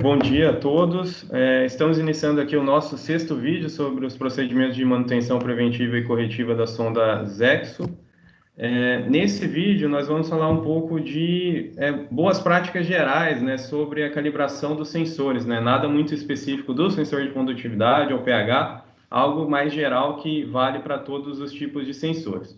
Bom dia a todos. Estamos iniciando aqui o nosso sexto vídeo sobre os procedimentos de manutenção preventiva e corretiva da sonda Zexo. Nesse vídeo, nós vamos falar um pouco de boas práticas gerais, né, sobre a calibração dos sensores, né? Nada muito específico do sensor de condutividade ou pH, algo mais geral que vale para todos os tipos de sensores.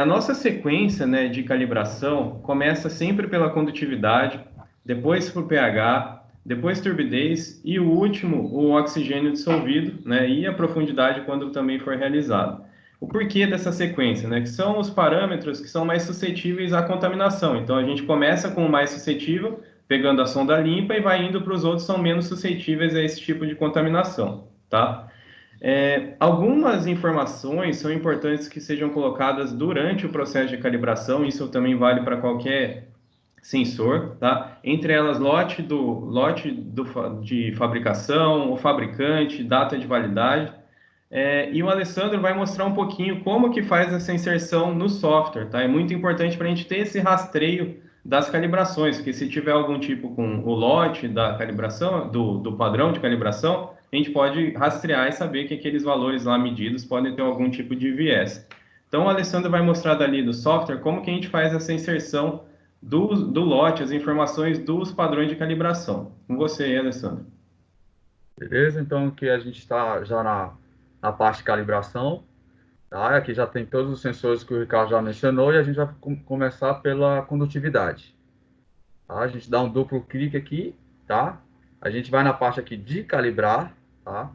A nossa sequência, né, de calibração começa sempre pela condutividade, depois por pH, depois turbidez e o último, o oxigênio dissolvido, né, e a profundidade quando também for realizado. O porquê dessa sequência, né, que são os parâmetros que são mais suscetíveis à contaminação. Então a gente começa com o mais suscetível, pegando a sonda limpa e vai indo para os outros que são menos suscetíveis a esse tipo de contaminação, tá? Algumas informações são importantes que sejam colocadas durante o processo de calibração, isso também vale para qualquer sensor, tá? Entre elas, de fabricação, o fabricante, data de validade. E o Alessandro vai mostrar um pouquinho como que faz essa inserção no software, tá? É muito importante para a gente ter esse rastreio das calibrações, porque se tiver algum tipo com o lote da calibração, do padrão de calibração, a gente pode rastrear e saber que aqueles valores lá medidos podem ter algum tipo de viés. Então, o Alessandro vai mostrar dali do software como que a gente faz essa inserção do lote, as informações dos padrões de calibração. Com você aí, Alessandro. Beleza? Então aqui a gente está já na parte de calibração, tá? Aqui já tem todos os sensores que o Ricardo já mencionou e a gente vai começar pela condutividade, tá? A gente dá um duplo clique aqui, tá? A gente vai na parte aqui de calibrar, tá?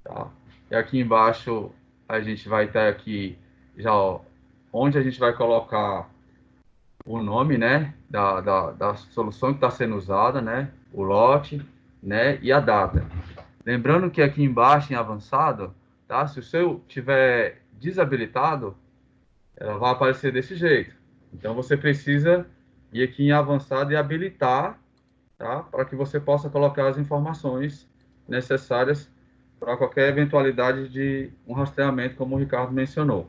Tá? E aqui embaixo a gente vai ter aqui já, ó, onde a gente vai colocar o nome, né, da solução que está sendo usada, né, o lote, né, e a data. Lembrando que aqui embaixo, em avançado, tá, se o seu tiver desabilitado, ela vai aparecer desse jeito. Então, você precisa ir aqui em avançado e habilitar, tá, para que você possa colocar as informações necessárias para qualquer eventualidade de um rastreamento, como o Ricardo mencionou.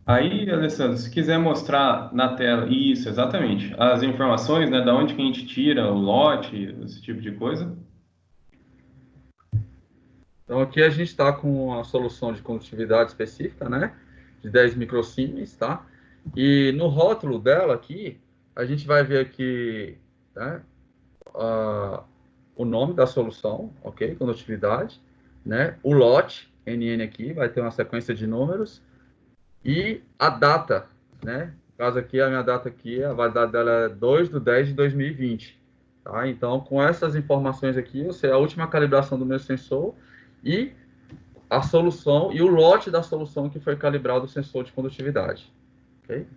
Aí, Alessandro, se quiser mostrar na tela, isso, exatamente, as informações, né, da onde que a gente tira o lote, esse tipo de coisa. Então, aqui a gente está com a solução de condutividade específica, né? De 10 microsiemens, tá? E no rótulo dela aqui, a gente vai ver aqui, né, o nome da solução, ok? Condutividade, né? O lote, NN aqui, vai ter uma sequência de números. E a data, né? No caso aqui, a minha data aqui, a validade dela é 2/10/2020, tá? Então, com essas informações aqui, eu sei a última calibração do meu sensor e a solução e o lote da solução que foi calibrado o sensor de condutividade. Ok?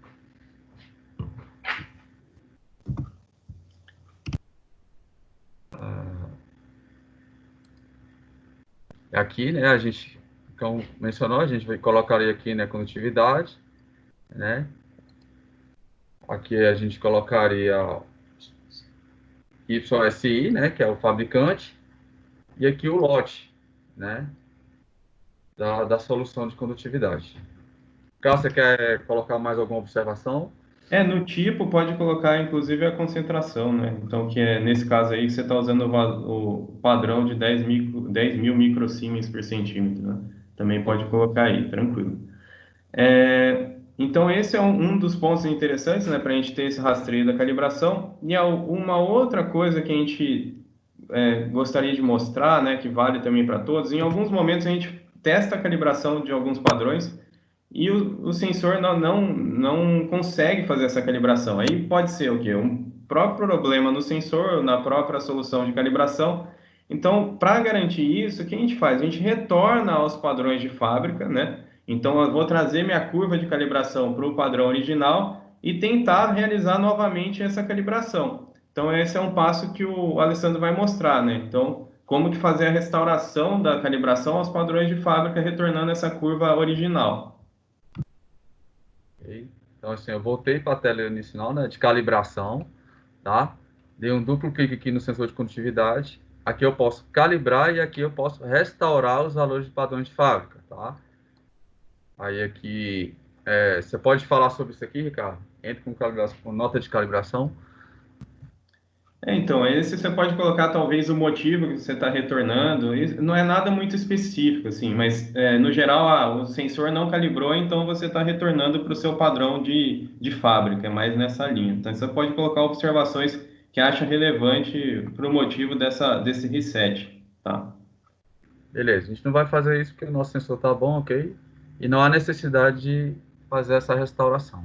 Aqui, né, a gente, como mencionou, a gente vai colocaria aqui, né, condutividade, né? Aqui a gente colocaria YSI, né, que é o fabricante, e aqui o lote, né, da solução de condutividade. Caso você quer colocar mais alguma observação? No tipo pode colocar inclusive a concentração, né? Então, que é nesse caso aí que você está usando o padrão de 10 mil microsiemens por centímetro, né? Também pode colocar aí, tranquilo. Então, esse é um dos pontos interessantes, né, para a gente ter esse rastreio da calibração. E uma outra coisa que a gente gostaria de mostrar, né, que vale também para todos, em alguns momentos a gente testa a calibração de alguns padrões e o sensor não consegue fazer essa calibração. Aí pode ser o quê? Um próprio problema no sensor, na própria solução de calibração. Então, para garantir isso, o que a gente faz? A gente retorna aos padrões de fábrica, né? Então, eu vou trazer minha curva de calibração para o padrão original e tentar realizar novamente essa calibração. Então, esse é um passo que o Alessandro vai mostrar, né? Então, como que fazer a restauração da calibração aos padrões de fábrica, retornando essa curva original. Ok? Então, assim, eu voltei para a tela inicial, né, de calibração, tá? Dei um duplo clique aqui no sensor de condutividade. Aqui eu posso calibrar e aqui eu posso restaurar os valores de padrão de fábrica, tá? Aí aqui Você pode falar sobre isso aqui, Ricardo? Entre com calibração, com nota de calibração. Então, esse você pode colocar talvez o motivo que você está retornando. Não é nada muito específico, assim, mas no geral o sensor não calibrou, então você está retornando para o seu padrão de fábrica, é mais nessa linha. Então, você pode colocar observações que acha relevante para o motivo desse reset, tá? Beleza, a gente não vai fazer isso porque o nosso sensor está bom, ok? E não há necessidade de fazer essa restauração.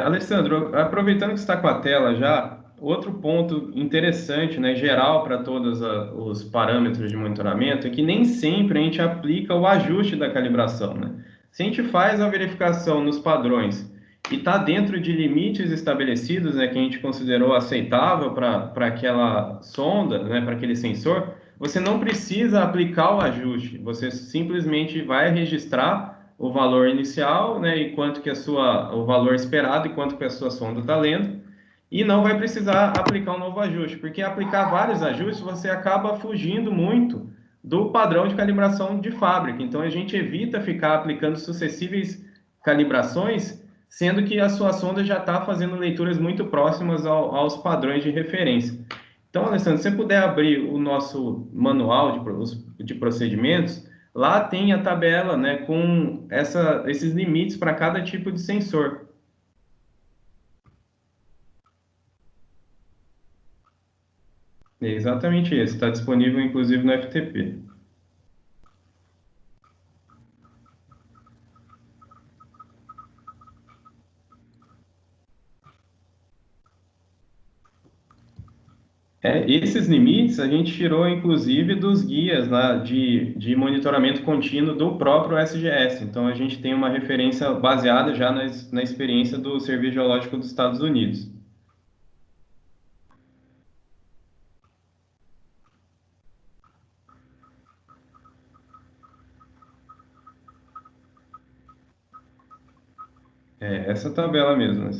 Alessandro, aproveitando que você está com a tela já, outro ponto interessante, né, geral para todos os parâmetros de monitoramento é que nem sempre a gente aplica o ajuste da calibração, né? Se a gente faz a verificação nos padrões e está dentro de limites estabelecidos, né, que a gente considerou aceitável para aquela sonda, né, para aquele sensor, você não precisa aplicar o ajuste, você simplesmente vai registrar o valor inicial, né, e quanto que o valor esperado e quanto que a sua sonda está lendo, e não vai precisar aplicar um novo ajuste, porque aplicar vários ajustes você acaba fugindo muito do padrão de calibração de fábrica. Então a gente evita ficar aplicando sucessivas calibrações, sendo que a sua sonda já está fazendo leituras muito próximas aos padrões de referência. Então, Alessandro, se você puder abrir o nosso manual de procedimentos, lá tem a tabela, né, com esses limites para cada tipo de sensor. É exatamente esse, está disponível inclusive no FTP. Esses limites a gente tirou inclusive dos guias lá de monitoramento contínuo do próprio SGS. Então a gente tem uma referência baseada já na experiência do Serviço Geológico dos Estados Unidos. Essa tabela mesmo, né?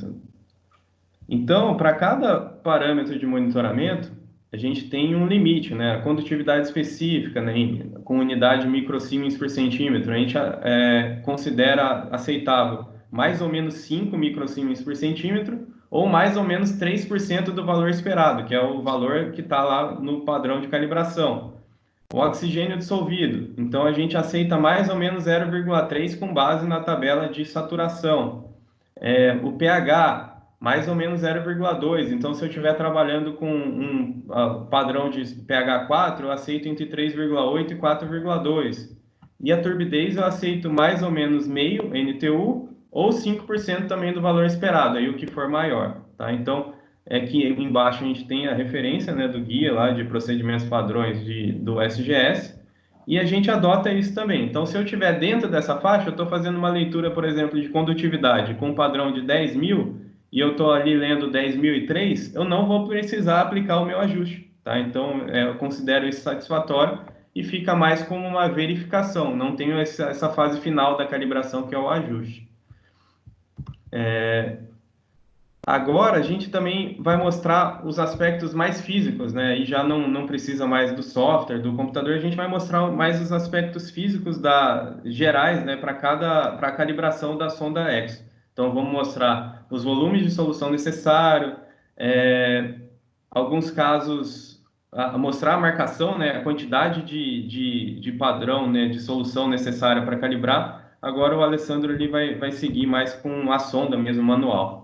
Então, para cada parâmetro de monitoramento, a gente tem um limite, né? A condutividade específica, né? Com unidade microsiemens por centímetro, a gente considera aceitável mais ou menos 5 microsiemens por centímetro ou mais ou menos 3% do valor esperado, que é o valor que está lá no padrão de calibração. O oxigênio dissolvido, então a gente aceita mais ou menos 0,3 com base na tabela de saturação. O pH, mais ou menos 0,2. Então, se eu estiver trabalhando com um padrão de pH 4, eu aceito entre 3,8 e 4,2. E a turbidez eu aceito mais ou menos meio NTU ou 5% também do valor esperado, aí o que for maior. Tá? Então, que embaixo a gente tem a referência, né, do guia lá de procedimentos padrões do SGS, e a gente adota isso também. Então, se eu estiver dentro dessa faixa, eu estou fazendo uma leitura, por exemplo, de condutividade com um padrão de 10.000 e eu estou ali lendo 10.003, eu não vou precisar aplicar o meu ajuste. Tá? Então, eu considero isso satisfatório e fica mais como uma verificação. Não tenho essa fase final da calibração, que é o ajuste. Agora a gente também vai mostrar os aspectos mais físicos, né? E já não precisa mais do software, do computador, a gente vai mostrar mais os aspectos físicos gerais, né, para a calibração da sonda EXO. Então vamos mostrar os volumes de solução necessário, alguns casos, mostrar a marcação, né, a quantidade de padrão, né, de solução necessária para calibrar. Agora o Alessandro ele vai seguir mais com a sonda mesmo, manual.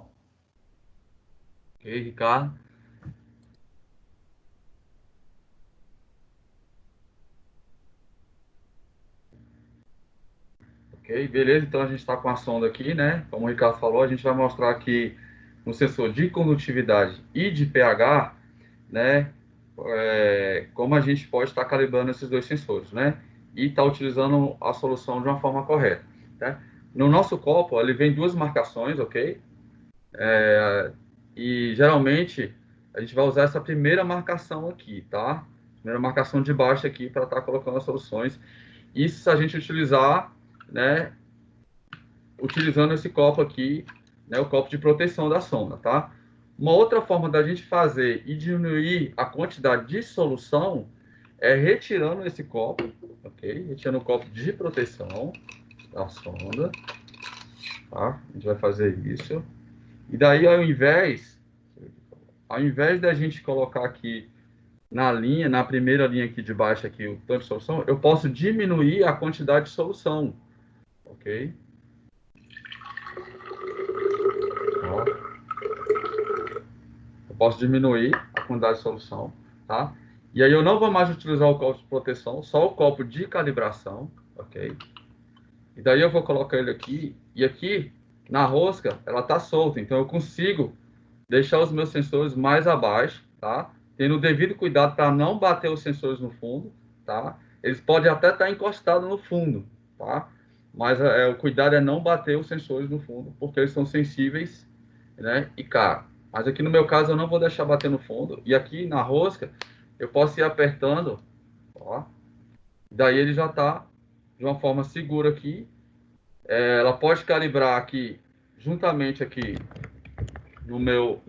Ok, Ricardo. Ok, beleza. Então a gente está com a sonda aqui, né? Como o Ricardo falou, a gente vai mostrar aqui no sensor de condutividade e de pH, né? Como a gente pode estar calibrando esses dois sensores, né? E estar utilizando a solução de uma forma correta, tá? No nosso copo, ele vem duas marcações, ok? E geralmente a gente vai usar essa primeira marcação aqui, tá? Primeira marcação de baixo aqui para estar colocando as soluções. Isso se a gente utilizar, né? Utilizando esse copo aqui, né? O copo de proteção da sonda, tá? Uma outra forma da gente fazer e diminuir a quantidade de solução é retirando esse copo, ok? Retirando o copo de proteção da sonda, tá? A gente vai fazer isso. E daí, ao invés da gente colocar aqui na linha, na primeira linha aqui de baixo, aqui, o tanto de solução, eu posso diminuir a quantidade de solução, ok? Ó. Eu posso diminuir a quantidade de solução, tá? E aí eu não vou mais utilizar o copo de proteção, só o copo de calibração, ok? E daí eu vou colocar ele aqui, e aqui, na rosca, ela tá solta, então eu consigo deixar os meus sensores mais abaixo, tá? Tendo o devido cuidado para não bater os sensores no fundo, tá? Eles podem até estar encostados no fundo, tá? Mas o cuidado é não bater os sensores no fundo, porque eles são sensíveis, né? E caros. Mas aqui no meu caso eu não vou deixar bater no fundo. E aqui na rosca eu posso ir apertando, ó. Daí ele já está de uma forma segura aqui. Ela pode calibrar aqui, juntamente aqui no meu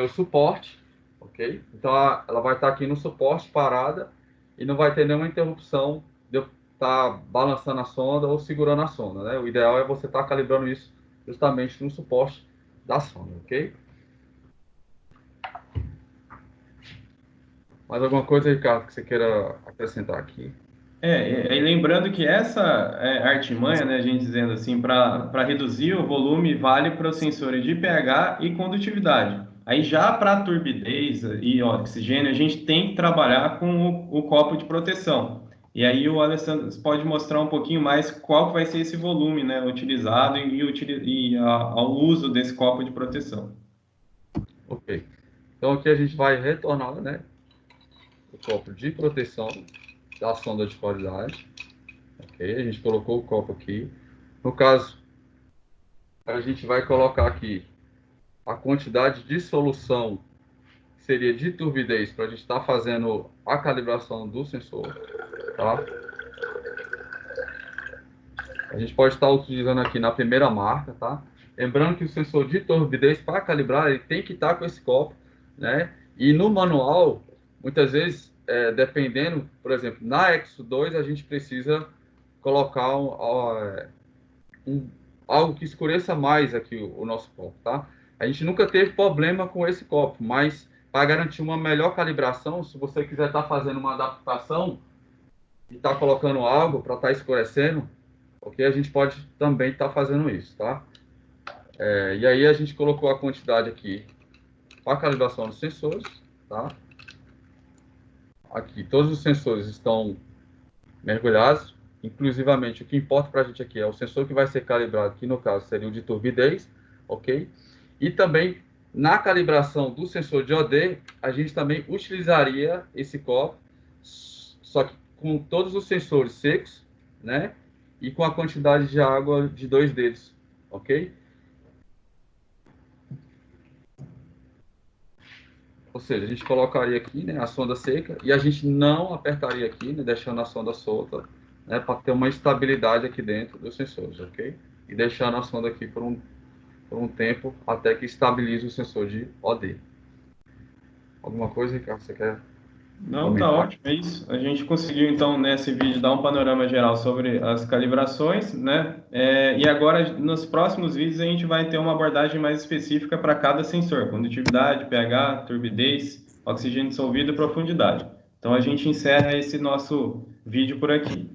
suporte, ok? Então ela vai estar aqui no suporte parada e não vai ter nenhuma interrupção de eu estar balançando a sonda ou segurando a sonda, né? O ideal é você estar calibrando isso justamente no suporte da sonda, ok? Mais alguma coisa, Ricardo, que você queira acrescentar aqui? E lembrando que essa artimanha, né, a gente dizendo assim, para reduzir o volume, vale para os sensores de pH e condutividade. Aí já para turbidez e oxigênio, a gente tem que trabalhar com o copo de proteção. E aí o Alessandro pode mostrar um pouquinho mais qual que vai ser esse volume, né, utilizado ao uso desse copo de proteção. Ok. Então aqui a gente vai retornar, né, o copo de proteção da sonda de qualidade. Ok, a gente colocou o copo aqui. No caso, a gente vai colocar aqui a quantidade de solução que seria de turbidez para a gente estar fazendo a calibração do sensor, tá? A gente pode estar utilizando aqui na primeira marca, tá? Lembrando que o sensor de turbidez para calibrar ele tem que estar com esse copo, né? E no manual, muitas vezes, dependendo, por exemplo, na Exo 2 a gente precisa colocar algo que escureça mais aqui o nosso copo, tá? A gente nunca teve problema com esse copo, mas para garantir uma melhor calibração, se você quiser estar fazendo uma adaptação e estar colocando algo para estar escurecendo, ok? A gente pode também estar fazendo isso, tá? E aí a gente colocou a quantidade aqui para a calibração dos sensores, tá? Aqui todos os sensores estão mergulhados. Inclusivamente, o que importa para a gente aqui é o sensor que vai ser calibrado, que no caso seria o de turbidez, ok? E também, na calibração do sensor de OD, a gente também utilizaria esse copo, só que com todos os sensores secos, né? E com a quantidade de água de 2 dedos, ok? Ou seja, a gente colocaria aqui, né, a sonda seca e a gente não apertaria aqui, né, deixando a sonda solta, né, para ter uma estabilidade aqui dentro dos sensores, ok? E deixando a sonda aqui por um tempo até que estabilize o sensor de OD. Alguma coisa, Ricardo, você quer Não, tá comentar? ótimo, é isso. A gente conseguiu, então, nesse vídeo, dar um panorama geral sobre as calibrações, né? E agora, nos próximos vídeos, a gente vai ter uma abordagem mais específica para cada sensor, condutividade, pH, turbidez, oxigênio dissolvido e profundidade. Então, a gente encerra esse nosso vídeo por aqui.